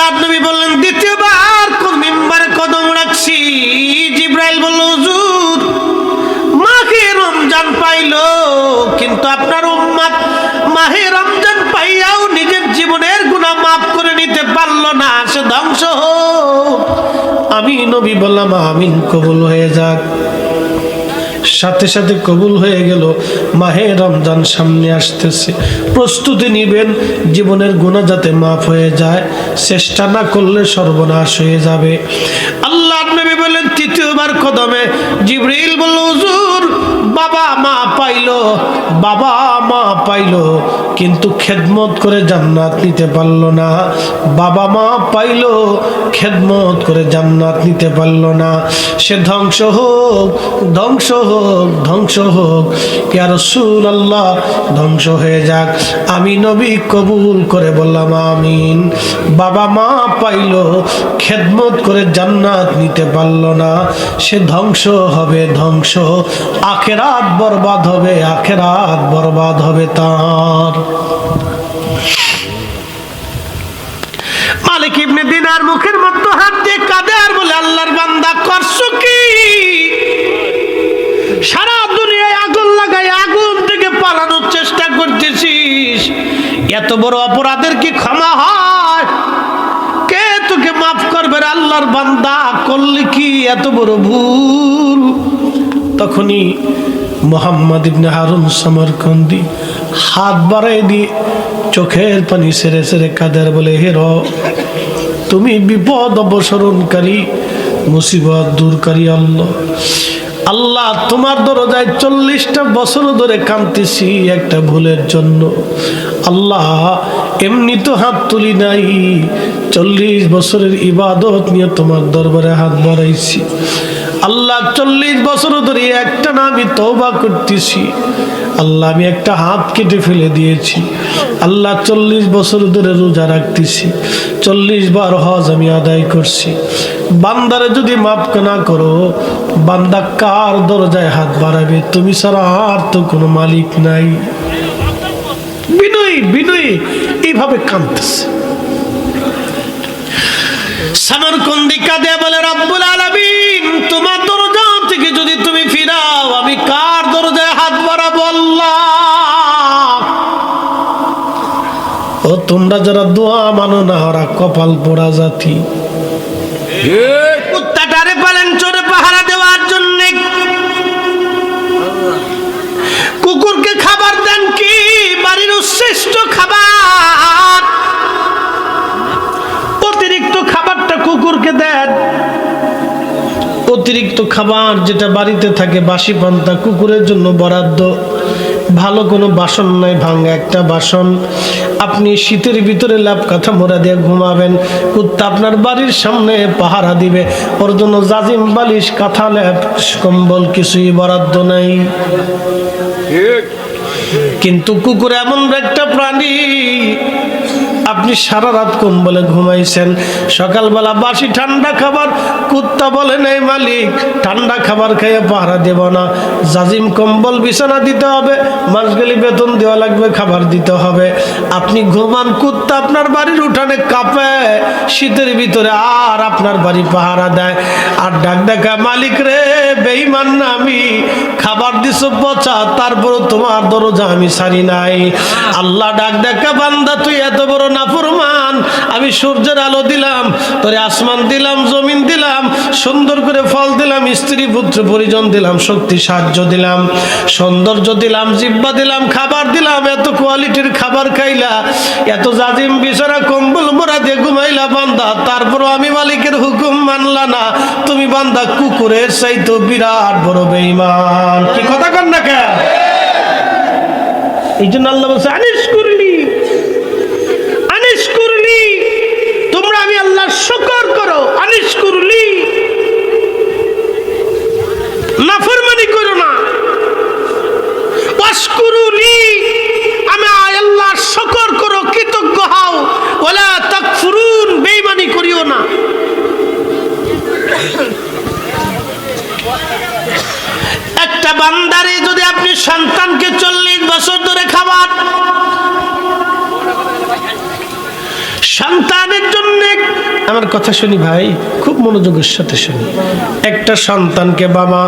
আল্লাহর নবী বললেন দ্বিতীয়বার মিম্বারে কদম রাখছি। জিবরাইল বলল হুজুর মাহে রমজান পাইলো, কিন্তু আপনার উম্মত মাহে রমজান পাইয়াও নিজের জীবনের গুনাহ মাফ করে নিতে পারলো না, সে ধ্বংস হোক। আমি নবী বললাম আমিন, কবুল হয়ে যাক। সাথে সাথে কবুল হয়ে গেল। মাহে রমজান সামনে আসতেছে, প্রস্তুতি নিবেন জীবনের গুনাহ যাতে মাফ হয়ে যায়, চেষ্টা না করলে সর্বনাশ হয়ে যাবে। আল্লাহর নবী বলেন তৃতীয়বার কদমে জিবরিল বলল হুজুর বাবা মা পাইলো, বাবা মা পাইলো, কিন্তু খেদমত করে জান্নাত নিতে পারলো না। বাবা মা পাইলো, খেদমত করে জান্নাত নিতে পারলো না, সে ধ্বংস হোক, ধ্বংস হোক, ধ্বংস হোক। ইয়া রাসূলুল্লাহ ধ্বংস হয়ে যাক। আমি নবী কবুল করে বললাম আমিন। বাবা মা পাইলো, খেদমত করে জান্নাত নিতে পারলো না, সে ধ্বংস হবে, ধ্বংস। আখিরাত বরবাদ হবে, আখিরাত বরবাদ হবে তার। মালিক ইবনে দিনার মুখের মধ্যে হাত দিয়ে কাঁদে আর বলে আল্লাহর বান্দা করছো কি? সারা দুনিয়ায় আগুন লাগাই আগুন থেকে পালানোর চেষ্টা করতেছিস, এত বড় অপরাধের কি ক্ষমা হয়? কে তোকে মাফ করবে? আল্লাহর বান্দা করলি কি এত বড় ভুল? তখনই মুহাম্মদ ইবনে হারুন সমরকন্দি হাত বাড়াই দিয়ে চোখের পানি সেরে সেরে কাঁদার বলে হে রব, তুমি বিপদ অপসরণকারী, মুসিবত দূরকারী আল্লাহ। আল্লাহ তোমার দরজায় 40টা বছর ধরে কাঁদতেছি একটা ভুলের জন্য। আল্লাহ এমনি তো হাত তুলি নাই, 40 বছরের ইবাদত নিয়ে তোমার দরবারে হাত বাড়াইছি। আল্লাহ 40 বছর ধরে একটা না আমি তওবা করতেছি। আল্লাহ আমি একটা হাত কেটে ফেলে দিয়েছি। আল্লাহ 40 বছর ধরে রোজা রাখতেছি, 40 বার হজ আমি আদায় করছি। বান্দারে যদি মাফ না করো, বান্দা কার দরজায় হাত বাড়াবে? তুমি ছাড়া আর তো কোনো মালিক নাই। বিনয়ী বিনয়ী এইভাবে কাঁদতেছে। সমরকন্দি কাঁদে বলে রব্বুল আলামিন তোমার দরজা থেকে যদি তুমি ফিরাও, আমি কার দরজায় হাত বাড়াবো? আল্লাহ ও তোমরা যারা দোয়া মানো না ওরা কপাল পোড়া জাতি। কুত্তাটারে পালেন চোরে পাহারা দেওয়ার জন্য, কুকুরকে খাবার দেন কি বাড়ির শ্রেষ্ঠ খাবার, অতিরিক্ত খাবারটা কুকুরকে দেন। অতিরিক্ত খাবার যেটা বাড়িতে থাকে বাসি পান্তা কুকুরের জন্য বরাদ্দ। ভালো কোনো বাসন নাই, ভাঙা একটা বাসন। আপনি শীতের ভিতরে ল্যাপ কাঁথা মোড়া দিয়ে ঘুমাবেন, কুত্তা আপনার বাড়ির সামনে পাহারা দিবে, ওর জন্য জাজিম বালিশ কাঁথা ল্যাপ কম্বল কিছুই বরাদ্দ নাই। কিন্তু কুকুর এমন একটা প্রাণী, আপনি সারা রাত কম্বলে ঘুমাইছেন, সকালবেলা বাসি ঠান্ডা খাবার, কুত্তা বলে নেই মালিক ঠান্ডা খাবার খেয়ে পাহারা দেব না, জাজিম কম্বল বিছানা দিতে হবে, মাস গেলে বেতন দেওয়া লাগবে, খাবার দিতে হবে। আপনি ঘুমান, কুত্তা আপনার বাড়ির উঠানে কাঁপে শীতের ভিতরে, আর আপনার বাড়ি পাহারা দেয়। আর ডাক ডাকা মালিক রে বেঈমান না আমি, খাবার দিছ পচা, তারপর তোমার দরজা আমি ছাড়ি নাই। আল্লাহ ডাক ডাকা বান্দা তুই এত বড় নাফরমান, আমি সূর্যের আলো দিলাম তোরে, আসমান দিলাম, জমিন দিলাম, সুন্দর করে ফল দিলাম, স্ত্রী পুত্র পরিজন দিলাম, শক্তি সাহায্য দিলাম, সৌন্দর্য দিলাম, জিহ্বা দিলাম, খাবার দিলাম, এত কোয়ালিটির খাবার খাইলা, এত জাজিম বিছানা কম্বল মোড়া দিয়ে ঘুমাইলা বান্দা, তারপরও আমি মালিকের হুকুম মানলা না। তুমি বান্দা কুকুরের চাইতো বিরাট বড় বেঈমান। কি কথা কন না কেন? এই জন্য আল্লাহ বলছে আনিস করলি, তোমরা আমি আল্লাহর শুকর করো, আনিস করলি, নাফরমানি করো না। ওয়াশকুরুলি, আমি আল্লাহর শুকর করো, কৃতজ্ঞ হও। ওয়ালা তাকফুরুন, বেঈমানি করিও না। একটা বান্দারে যদি আপনি সন্তানকে 40 বছর ধরে খাবার, সন্তানের জন্য আমার কথা শুনি ভাই, খুব মনোযোগের সাথে শুনি। একটা সন্তানকে বাবা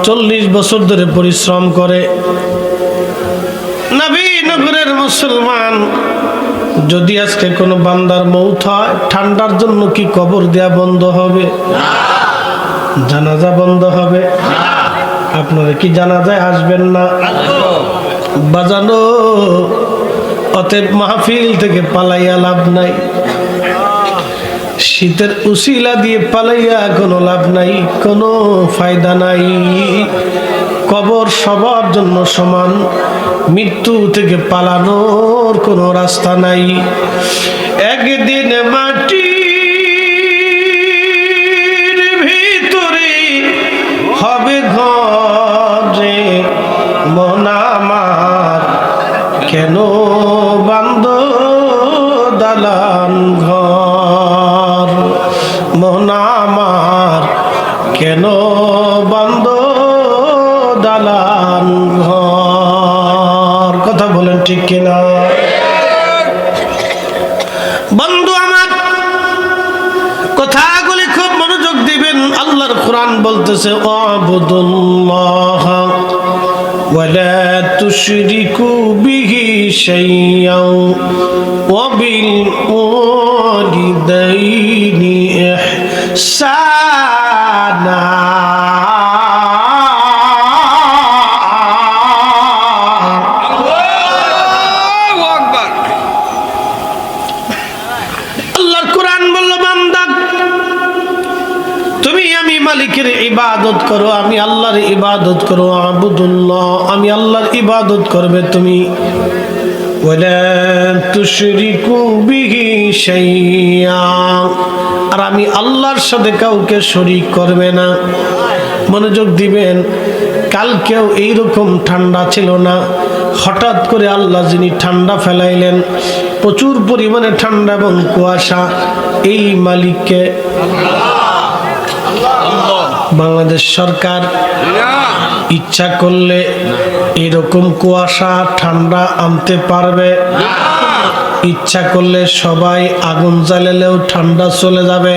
40 বছর ধরে পরিশ্রম করে, নবীনগরের মুসলমান, যদি আজকে কোনো বান্দার মৌত হয়, ঠান্ডার জন্য কি কবর দেয়া বন্ধ হবে? জানাজা বন্ধ হবে? আপনারা কি জানাজায় আসবেন না? বাজানো, অতএব মাহফিল থেকে পালাইয়া লাভ নাই, শীতের উসিলা দিয়ে পালাইয়া কোনো লাভ নাই, কোনো ফায়দা নাই। কবর সবার জন্য সমান, মৃত্যু থেকে পালানোর কোনো রাস্তা নাই। একদিন মাটির ভিতরে হবে ঘরে, মন আমার কেন বান্দ দালান ঘর, মন আমার কেন বান্দ দালান ঘর। কথা বলেন ঠিক কিনা? বন্ধু আমার, কথাগুলি খুব মনোযোগ দিবেন। আল্লাহর কোরআন বলতেছে, আবুদুল্লাহ ওয়ালা তুশরিকু বিহি শাইয়্যান ওয়া বিল ওয়ালিদাইনি ইহসানা। মালিকের ইবাদত করো, আমি আল্লাহর ইবাদত করো। আবুদুল্লাহ, আমি আল্লাহর ইবাদত করবে তুমি। ওয়ালা তুশরিকু বিহি শাইয়্যা, আর আমি আল্লাহর সাথে কাউকে শরীক করবে না। মনোযোগ দিবেন, কালকেও এইরকম ঠান্ডা ছিল না, হঠাৎ করে আল্লাহ যিনি ঠান্ডা ফেলাইলেন, প্রচুর পরিমাণে ঠান্ডা এবং কুয়াশা, এই মালিককে বাংলাদেশ সরকার ইচ্ছা করলে এরকম কুয়াশা ঠান্ডা আনতে পারবে? ইচ্ছা করলে সবাই আগুন জ্বালালেও ঠান্ডা চলে যাবে?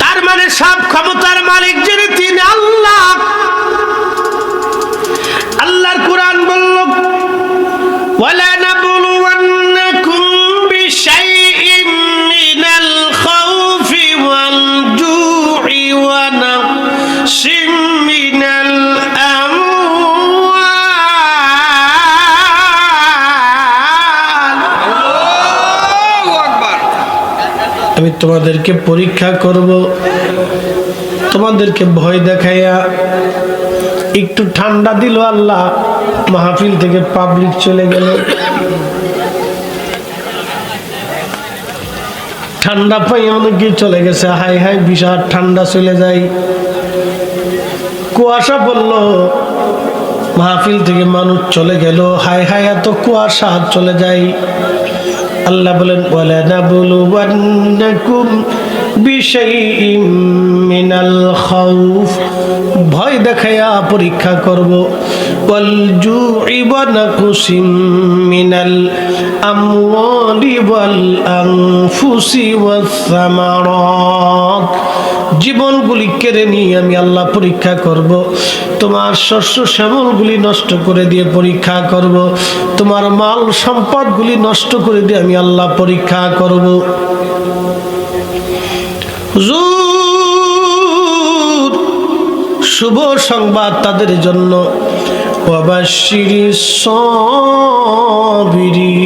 তার মানে সব ক্ষমতার মালিক যিনি, তিনি আল্লাহ। আল্লাহর কোরআন বলল, ওয়ালা নাবলুওয়ান্নাকুম বিশাইইন মিনাল খাউফি ওয়াল জু'i ওয়া নাকসিম মিনাল আমওয়াল। আল্লাহু আকবার। আমি তোমাদেরকে পরীক্ষা করব, তোমাদেরকে ভয় দেখাইয়া একটু ঠান্ডা দিল আল্লাহ, মাহফিল থেকে পাবলিক চলে গেল, ঠান্ডা পাই অনেকে চলে গেছে। হাই হাই, বিশাল ঠান্ডা চলে যায়। কুয়াশা পড়ল, মাহফিল থেকে মানুষ চলে গেল, হাই হাই এত কুয়াশা, চলে যায়। আল্লাহ বলেন, ওয়ালা নাবলুওয়ান্নাকুম বিশাইইম মিনাল খাউফ, ভয় দেখাইয়া পরীক্ষা করব, ওয়াল জু'i ওয়া নাকসিম মিনাল আমওয়ালি ওয়াল আনফুসি ওয়াস সামারাত, জীবনগুলি কেড়ে নিয়ে আমি আল্লাহ পরীক্ষা করব। তোমার শস্য শ্যামলগুলি নষ্ট করে দিয়ে পরীক্ষা করব, তোমার মাল সম্পদগুলি নষ্ট করে দিয়ে আমি আল্লাহ পরীক্ষা করব। হুজুর, শুভ সংবাদ তাদের জন্য, ওয়াবাশশিরিস সাবিরিন,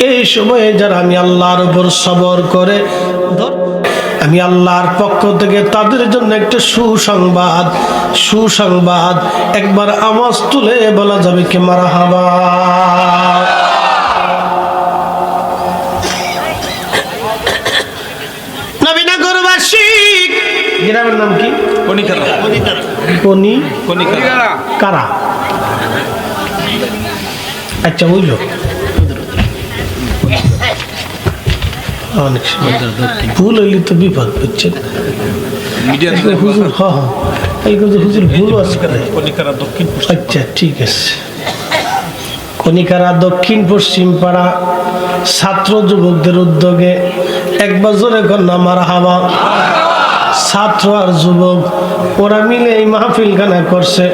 এই সময়ে যারা আমি আল্লাহর উপর সবর করে, আমি আল্লাহর পক্ষ থেকে তাদের জন্য একটা সুসংবাদ, সুসংবাদ। একবার আওয়াজ তুলে বলা যাবে কি মারহাবা। নবীনগরবাসী, গ্রামের নাম কি? কারা? আচ্ছা, বুঝলো। অনেক ভুল হইলে তো বিপদ, বুঝছেন? হুজুর, হ্যাঁ, হুজুর ভুল আছে। আচ্ছা, ঠিক আছে। খনিকারা দক্ষিণ পশ্চিম পাড়া ছাত্র যুবকদের উদ্যোগে এক বছরে কন্যা মারহাবা। ছাত্র আর যুবক ওরা মিলে এই মাহফিলখানা করছে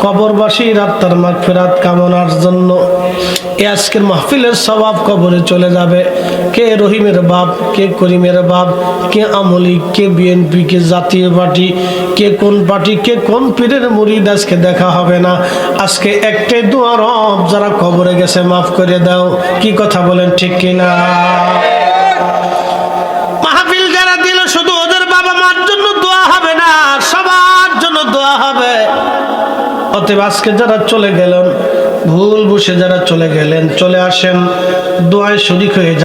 কবরবাসীর আত্মার মাগফিরাত কামনার জন্য। এই আজকের মাহফিলের সওয়াব কবরে চলে যাবে। কে রহিমের বাপ, কে করিমের বাপ, কে আমলিক, কে বিএনপি, কে জাতীয় পার্টি, কে কোন পার্টি, কে কোন পীরের মুরিদ আজকে দেখা হবে না। আজকে একটাই দোয়া, রব যারা কবরে গেছে মাফ করে দাও। কি কথা বলেন ঠিক কিনা? মাহফিল যারা দিল শুধু ওদের বাবা মার জন্য দোয়া হবে না, সবার জন্য দোয়া হবে। অতএব আজকে যারা চলে গেলেন, ভুল বসে যারা চলে গেলেন, চলে আসেন দোয়ায় শরীক হয়ে